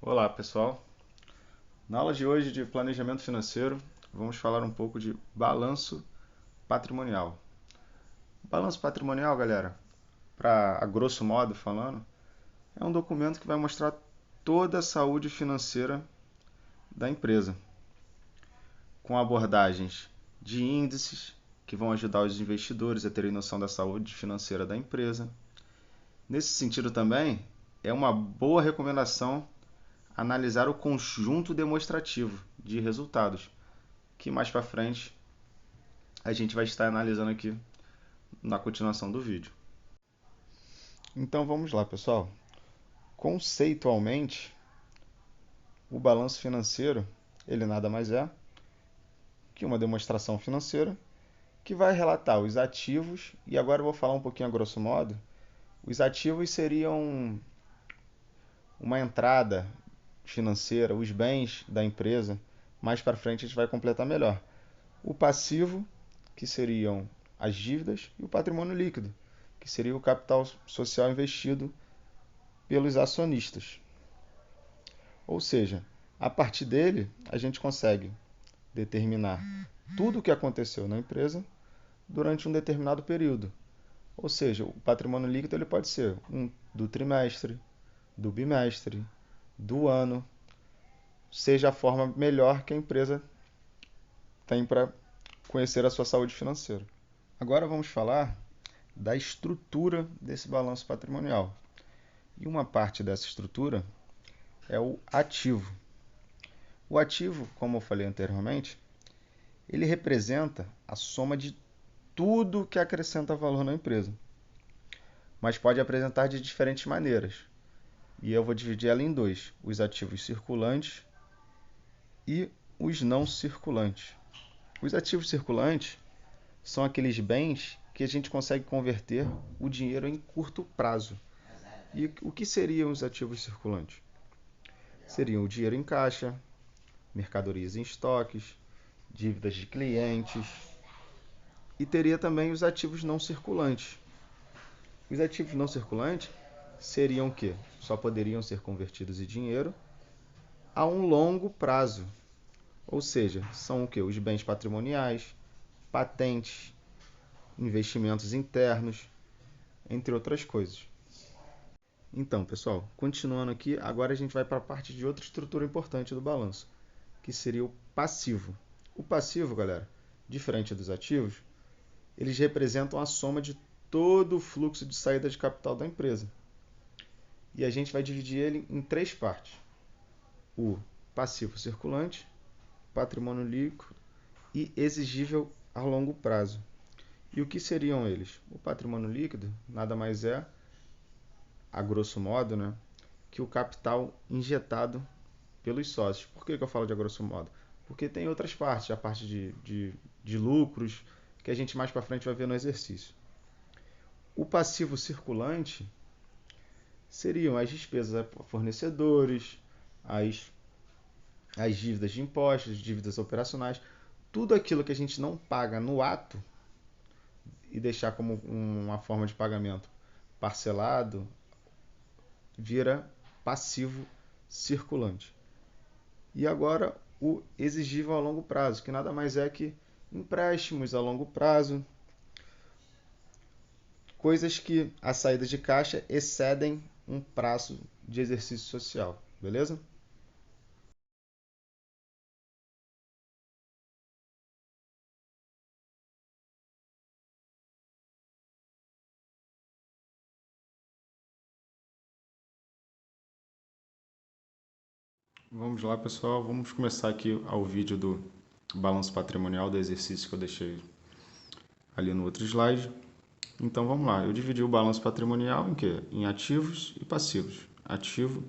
Olá, pessoal. Na aula de hoje de planejamento financeiro, vamos falar um pouco de balanço patrimonial. Balanço patrimonial, galera, para a grosso modo falando, é um documento que vai mostrar toda a saúde financeira da empresa, com abordagens de índices que vão ajudar os investidores a terem noção da saúde financeira da empresa. Nesse sentido também, é uma boa recomendação analisar o conjunto demonstrativo de resultados, que mais para frente a gente vai estar analisando aqui na continuação do vídeo. Então vamos lá, pessoal. Conceitualmente, o balanço financeiro, ele nada mais é que uma demonstração financeira que vai relatar os ativos, e agora eu vou falar um pouquinho a grosso modo. Os ativos seriam uma entrada financeira, os bens da empresa. Mais para frente a gente vai completar melhor. O passivo, que seriam as dívidas, e o patrimônio líquido, que seria o capital social investido pelos acionistas. Ou seja, a partir dele, a gente consegue determinar tudo o que aconteceu na empresa durante um determinado período. Ou seja, o patrimônio líquido ele pode ser do trimestre, do bimestre, do ano, seja a forma melhor que a empresa tem para conhecer a sua saúde financeira. Agora vamos falar da estrutura desse balanço patrimonial. E uma parte dessa estrutura é o ativo. O ativo, como eu falei anteriormente, ele representa a soma de tudo que acrescenta valor na empresa, mas pode apresentar de diferentes maneiras. E eu vou dividir ela em dois: os ativos circulantes e os não circulantes. Os ativos circulantes são aqueles bens que a gente consegue converter o dinheiro em curto prazo. E o que seriam os ativos circulantes? Seriam o dinheiro em caixa, mercadorias em estoques, dívidas de clientes, e teria também os ativos não circulantes. Os ativos não circulantes seriam o quê? Só poderiam ser convertidos em dinheiro a um longo prazo. Ou seja, são o quê? Os bens patrimoniais, patentes, investimentos internos, entre outras coisas. Então, pessoal, continuando aqui, agora a gente vai para a parte de outra estrutura importante do balanço, que seria o passivo. O passivo, galera, diferente dos ativos, eles representam a soma de todo o fluxo de saída de capital da empresa. E a gente vai dividir ele em três partes: o passivo circulante, patrimônio líquido e exigível a longo prazo. E o que seriam eles? O patrimônio líquido nada mais é, a grosso modo, né, que o capital injetado pelos sócios. Por que eu falo de a grosso modo? Porque tem outras partes, a parte de lucros, que a gente mais para frente vai ver no exercício. O passivo circulante seriam as despesas a fornecedores, as, as dívidas de impostos, dívidas operacionais, tudo aquilo que a gente não paga no ato e deixar como uma forma de pagamento parcelado, vira passivo circulante. E agora o exigível a longo prazo, que nada mais é que empréstimos a longo prazo, coisas que a saída de caixa excedem um prazo de exercício social, beleza? Vamos lá, pessoal, vamos começar aqui ao vídeo do balanço patrimonial do exercício que eu deixei ali no outro slide. Então vamos lá, eu dividi o balanço patrimonial em quê? Em ativos e passivos. Ativo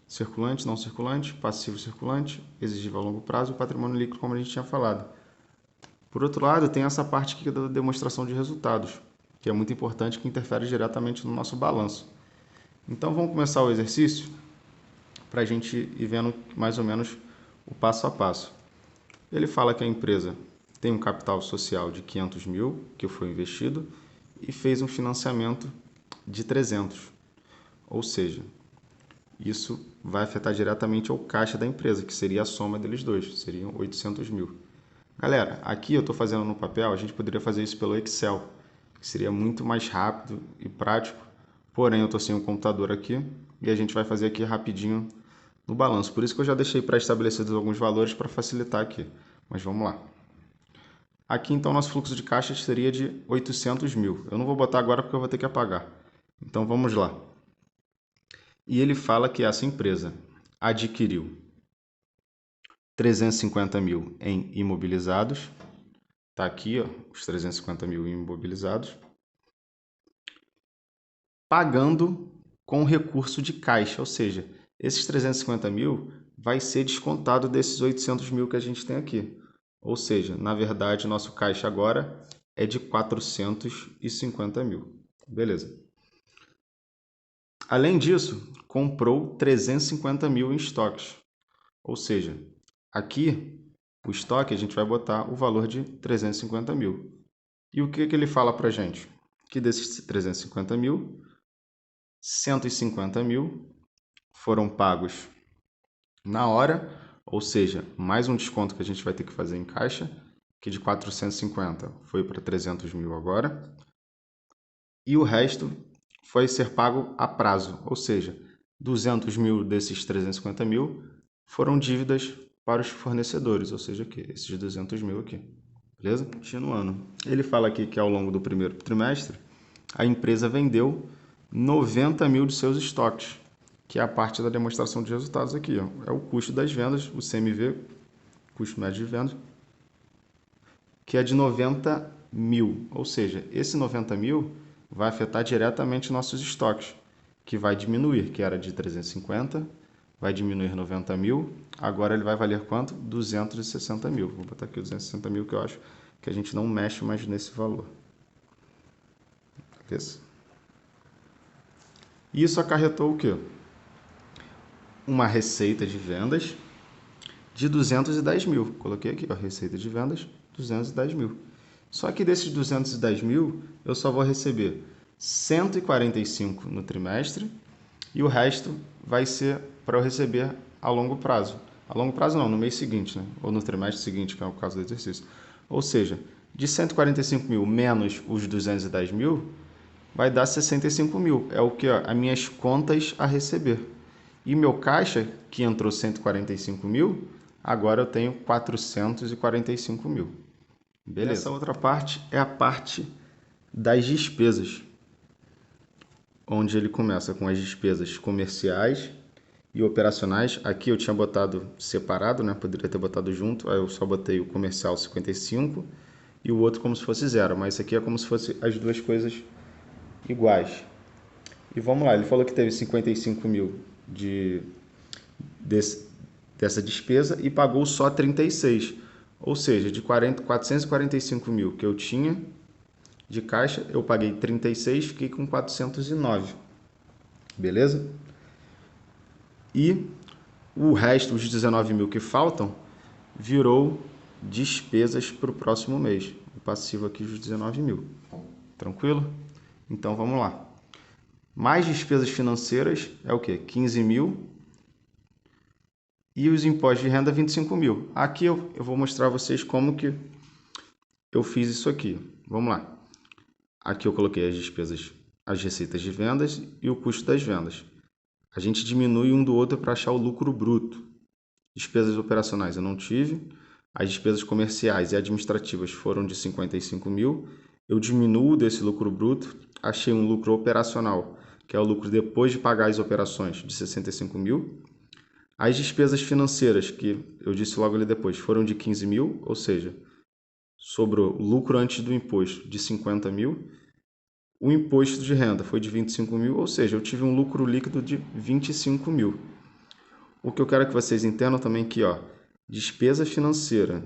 circulante, não circulante, passivo circulante, exigível a longo prazo e patrimônio líquido, como a gente tinha falado. Por outro lado, tem essa parte aqui da demonstração de resultados, que é muito importante, que interfere diretamente no nosso balanço. Então vamos começar o exercício para a gente ir vendo mais ou menos o passo a passo. Ele fala que a empresa tem um capital social de 500 mil, que foi investido, e fez um financiamento de 300. Ou seja, Isso vai afetar diretamente ao caixa da empresa, que seria a soma deles dois, seriam 800 mil. Galera, aqui eu estou fazendo no papel, a gente poderia fazer isso pelo Excel, que seria muito mais rápido e prático, porém eu estou sem o computador aqui e a gente vai fazer aqui rapidinho no balanço. Por isso que eu já deixei pré-estabelecidos alguns valores para facilitar aqui, mas vamos lá. Aqui então nosso fluxo de caixa seria de 800 mil. Eu não vou botar agora porque eu vou ter que apagar. Então vamos lá. E ele fala que essa empresa adquiriu 350 mil em imobilizados. Está aqui, ó, os 350 mil imobilizados. Pagando com recurso de caixa, ou seja, esses 350 mil vai ser descontado desses 800 mil que a gente tem aqui. Ou seja, na verdade, nosso caixa agora é de 450 mil. Beleza. Além disso, comprou 350 mil em estoques. Ou seja, aqui o estoque a gente vai botar o valor de 350 mil. E o que ele fala para a gente? Que desses 350 mil, 150 mil foram pagos na hora, ou seja, mais um desconto que a gente vai ter que fazer em caixa, que de 450 foi para 300 mil agora, e o resto foi ser pago a prazo, ou seja, 200 mil desses 350 mil foram dívidas para os fornecedores, ou seja, aqui, esses 200 mil aqui, beleza? Continuando, ele fala aqui que ao longo do primeiro trimestre, a empresa vendeu 90 mil de seus estoques, que é a parte da demonstração de resultados aqui. Ó. É o custo das vendas, o CMV, custo médio de vendas, que é de 90 mil. Ou seja, esse 90 mil vai afetar diretamente nossos estoques, que vai diminuir, que era de 350, vai diminuir 90 mil, agora ele vai valer quanto? 260 mil. Vou botar aqui 260 mil, que eu acho que a gente não mexe mais nesse valor. Beleza? Isso acarretou o quê? Uma receita de vendas de 210 mil. Coloquei aqui, ó, receita de vendas, 210 mil. Só que desses 210 mil, eu só vou receber 145 no trimestre e o resto vai ser para eu receber a longo prazo. A longo prazo não, no mês seguinte, né? Ou no trimestre seguinte, que é o caso do exercício. Ou seja, de 145 mil menos os 210 mil, vai dar 65 mil. É o que? Ó, as minhas contas a receber. E meu caixa, que entrou 145 mil, agora eu tenho 445 mil. Beleza. Essa outra parte é a parte das despesas, onde ele começa com as despesas comerciais e operacionais. Aqui eu tinha botado separado, né? Poderia ter botado junto, aí eu só botei o comercial 55 e o outro como se fosse zero, mas isso aqui é como se fosse as duas coisas iguais. E vamos lá, ele falou que teve 55 mil dessa despesa e pagou só 36. Ou seja, de 445 mil que eu tinha de caixa, eu paguei 36, fiquei com 409. Beleza? E o resto, os 19 mil que faltam, virou despesas para o próximo mês. O passivo aqui, os 19 mil. Tranquilo? Então vamos lá. Mais despesas financeiras é o quê? 15 mil. E os impostos de renda, 25 mil. Aqui eu vou mostrar a vocês como que eu fiz isso aqui. Vamos lá. Aqui eu coloquei as despesas, as receitas de vendas e o custo das vendas. A gente diminui um do outro para achar o lucro bruto. Despesas operacionais eu não tive. As despesas comerciais e administrativas foram de 55 mil. Eu diminuo desse lucro bruto, achei um lucro operacional, que é o lucro depois de pagar as operações, de 65 mil. As despesas financeiras, que eu disse logo ali depois, foram de 15 mil, ou seja, sobrou lucro antes do imposto de 50 mil. O imposto de renda foi de 25 mil, ou seja, eu tive um lucro líquido de 25 mil. O que eu quero que vocês entendam também aqui, ó, despesa financeira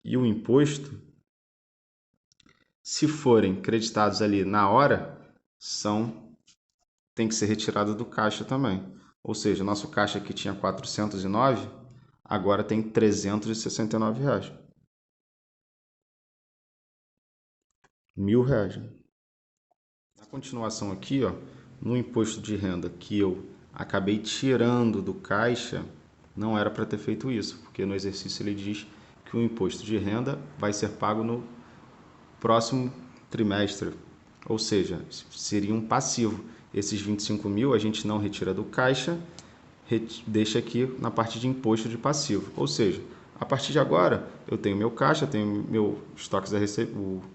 e o imposto, se forem creditados ali na hora, tem que ser retirado do caixa também. Ou seja, nosso caixa que tinha 409, agora tem 369 reais. R$ 1.000. Na continuação aqui, ó, no imposto de renda que eu acabei tirando do caixa, não era para ter feito isso, porque no exercício ele diz que o imposto de renda vai ser pago no próximo trimestre, ou seja, seria um passivo. Esses 25 mil a gente não retira do caixa, deixa aqui na parte de imposto de passivo, ou seja, a partir de agora eu tenho meu caixa, tenho meu estoques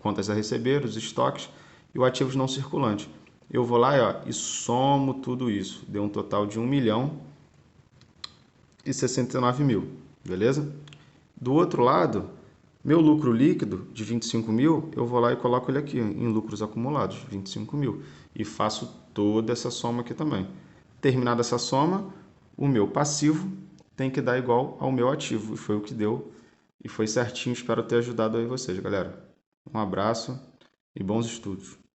contas a receber, os estoques e o ativos não circulantes. Eu vou lá e somo tudo isso, deu um total de 1.069.000, beleza? Do outro lado, meu lucro líquido de 25 mil, eu vou lá e coloco ele aqui em lucros acumulados, 25 mil. E faço toda essa soma aqui também. Terminada essa soma, o meu passivo tem que dar igual ao meu ativo. E foi o que deu. E foi certinho. Espero ter ajudado aí vocês, galera. Um abraço e bons estudos.